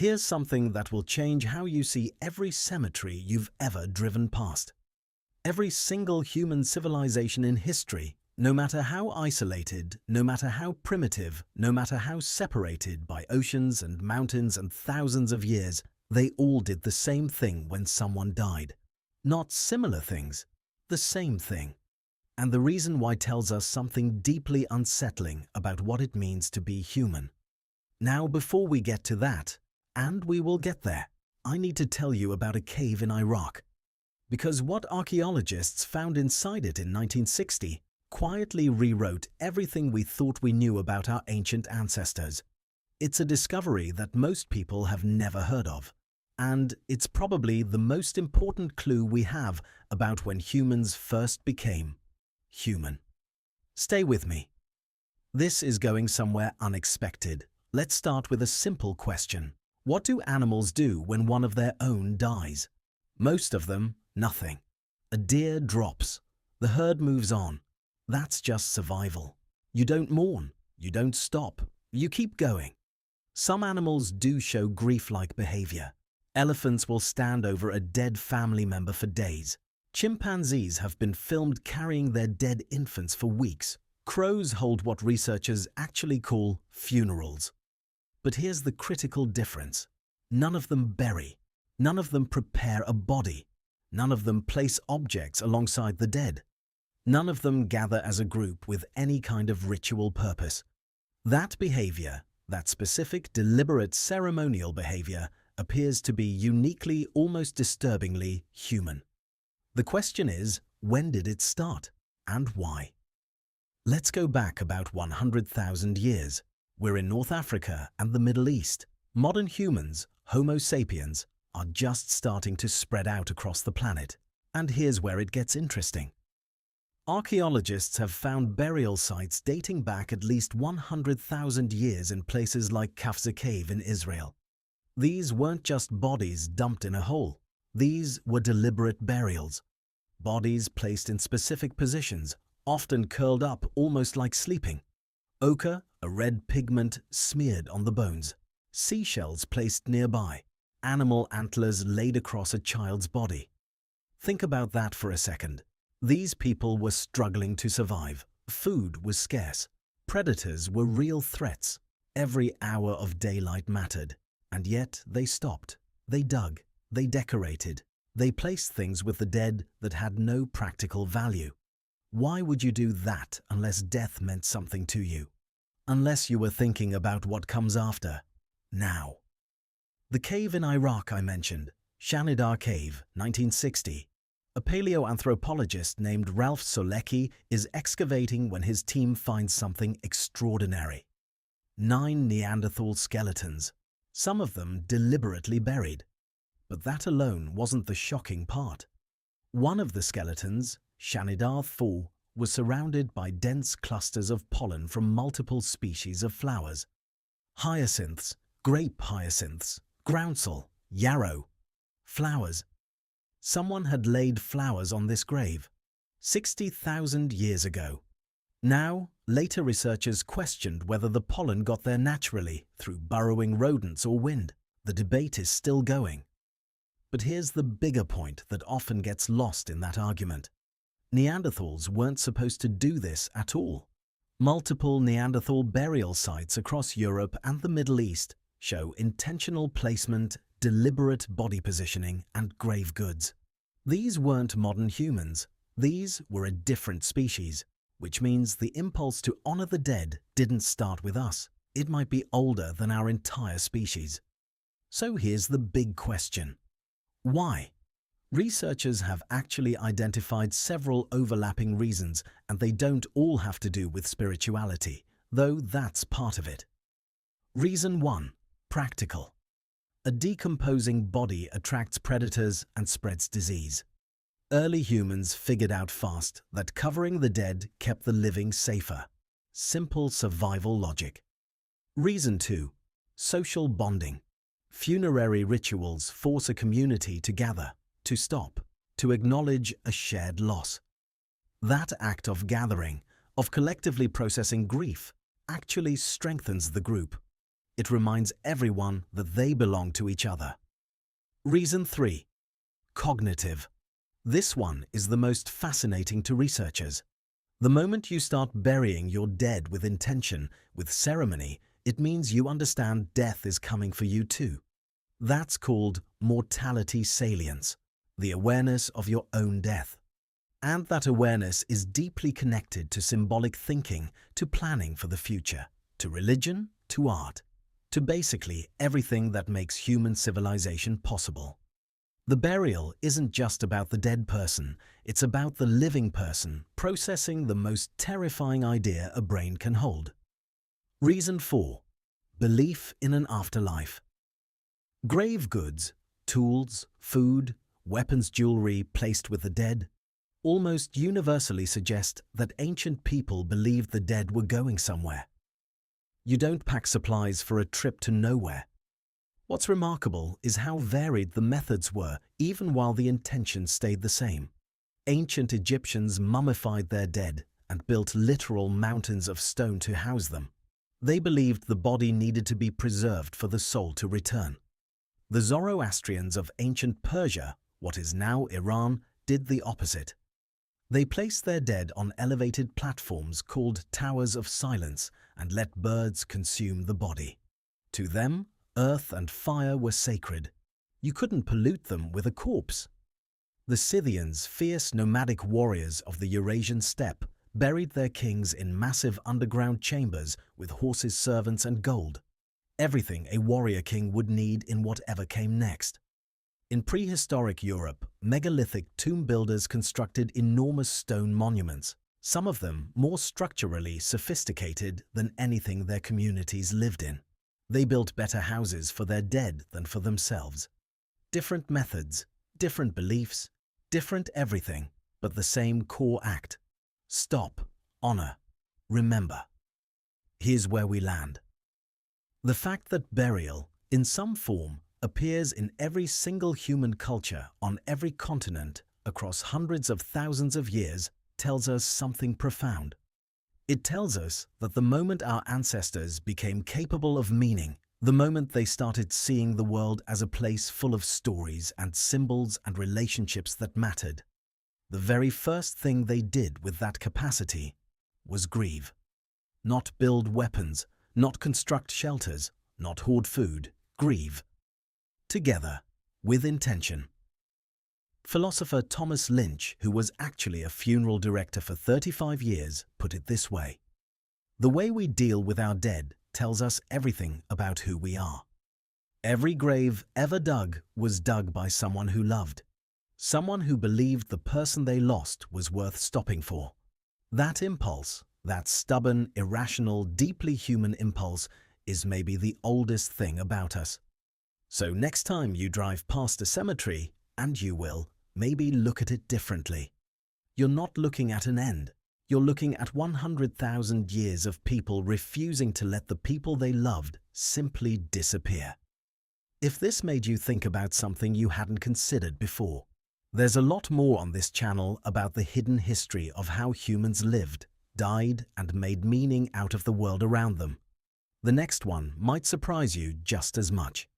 Here's something that will change how you see every cemetery you've ever driven past. Every single human civilization in history, no matter how isolated, no matter how primitive, no matter how separated by oceans and mountains and thousands of years, they all did the same thing when someone died. Not similar things, the same thing. And the reason why tells us something deeply unsettling about what it means to be human. Now, before we get to that, and we will get there, I need to tell you about a cave in Iraq. Because what archaeologists found inside it in 1960 quietly rewrote everything we thought we knew about our ancient ancestors. It's a discovery that most people have never heard of. And it's probably the most important clue we have about when humans first became human. Stay with me. This is going somewhere unexpected. Let's start with a simple question. What do animals do when one of their own dies? Most of them, nothing. A deer drops. The herd moves on. That's just survival. You don't mourn. You don't stop. You keep going. Some animals do show grief-like behavior. Elephants will stand over a dead family member for days. Chimpanzees have been filmed carrying their dead infants for weeks. Crows hold what researchers actually call funerals. But here's the critical difference. None of them bury. None of them prepare a body. None of them place objects alongside the dead. None of them gather as a group with any kind of ritual purpose. That behavior, that specific, deliberate ceremonial behavior, appears to be uniquely, almost disturbingly human. The question is, when did it start, and why? Let's go back about 100,000 years. We're in North Africa and the Middle East. Modern humans, Homo sapiens, are just starting to spread out across the planet. And here's where it gets interesting. Archaeologists have found burial sites dating back at least 100,000 years in places like Kafza Cave in Israel. These weren't just bodies dumped in a hole. These were deliberate burials. Bodies placed in specific positions, often curled up almost like sleeping. Ochre, a red pigment, smeared on the bones. Seashells placed nearby. Animal antlers laid across a child's body. Think about that for a second. These people were struggling to survive. Food was scarce. Predators were real threats. Every hour of daylight mattered. And yet they stopped. They dug. They decorated. They placed things with the dead that had no practical value. Why would you do that unless death meant something to you? Unless you were thinking about what comes after. Now. The cave in Iraq I mentioned, Shanidar Cave, 1960. A paleoanthropologist named Ralph Solecki is excavating when his team finds something extraordinary. 9 Neanderthal skeletons, some of them deliberately buried. But that alone wasn't the shocking part. One of the skeletons, Shanidar 4, was surrounded by dense clusters of pollen from multiple species of flowers. Hyacinths, grape hyacinths, groundsel, yarrow. Flowers. Someone had laid flowers on this grave 60,000 years ago. Now, later researchers questioned whether the pollen got there naturally through burrowing rodents or wind. The debate is still going. But here's the bigger point that often gets lost in that argument. Neanderthals weren't supposed to do this at all. Multiple Neanderthal burial sites across Europe and the Middle East show intentional placement, deliberate body positioning, and grave goods. These weren't modern humans. These were a different species, which means the impulse to honor the dead didn't start with us. It might be older than our entire species. So here's the big question. Why? Researchers have actually identified several overlapping reasons, and they don't all have to do with spirituality, though that's part of it. Reason 1. Practical. A decomposing body attracts predators and spreads disease. Early humans figured out fast that covering the dead kept the living safer. Simple survival logic. Reason 2. Social bonding. Funerary rituals force a community to gather, to stop, to acknowledge a shared loss. That act of gathering, of collectively processing grief, actually strengthens the group. It reminds everyone that they belong to each other. Reason 3. Cognitive. This one is the most fascinating to researchers. The moment you start burying your dead with intention, with ceremony, it means you understand death is coming for you too. That's called mortality salience, the awareness of your own death. And that awareness is deeply connected to symbolic thinking, to planning for the future, to religion, to art, to basically everything that makes human civilization possible. The burial isn't just about the dead person, it's about the living person processing the most terrifying idea a brain can hold. Reason 4. Belief in an afterlife. Grave goods, tools, food, weapons, jewelry placed with the dead, almost universally suggest that ancient people believed the dead were going somewhere. You don't pack supplies for a trip to nowhere. What's remarkable is how varied the methods were, even while the intention stayed the same. Ancient Egyptians mummified their dead and built literal mountains of stone to house them. They believed the body needed to be preserved for the soul to return. The Zoroastrians of ancient Persia, what is now Iran, did the opposite. They placed their dead on elevated platforms called towers of silence and let birds consume the body. To them, earth and fire were sacred. You couldn't pollute them with a corpse. The Scythians, fierce nomadic warriors of the Eurasian steppe, buried their kings in massive underground chambers with horses, servants, and gold. Everything a warrior king would need in whatever came next. In prehistoric Europe, megalithic tomb builders constructed enormous stone monuments, some of them more structurally sophisticated than anything their communities lived in. They built better houses for their dead than for themselves. Different methods, different beliefs, different everything, but the same core act. Stop, honor, remember. Here's where we land. The fact that burial, in some form, appears in every single human culture on every continent across hundreds of thousands of years tells us something profound. It tells us that the moment our ancestors became capable of meaning, the moment they started seeing the world as a place full of stories and symbols and relationships that mattered, the very first thing they did with that capacity was grieve. Not build weapons, not construct shelters, not hoard food, grieve. Together, with intention. Philosopher Thomas Lynch, who was actually a funeral director for 35 years, put it this way: "The way we deal with our dead tells us everything about who we are. Every grave ever dug was dug by someone who loved, someone who believed the person they lost was worth stopping for. That impulse, that stubborn, irrational, deeply human impulse, is maybe the oldest thing about us. So next time you drive past a cemetery, and you will, maybe look at it differently. You're not looking at an end. You're looking at 100,000 years of people refusing to let the people they loved simply disappear." If this made you think about something you hadn't considered before, there's a lot more on this channel about the hidden history of how humans lived, died, and made meaning out of the world around them. The next one might surprise you just as much.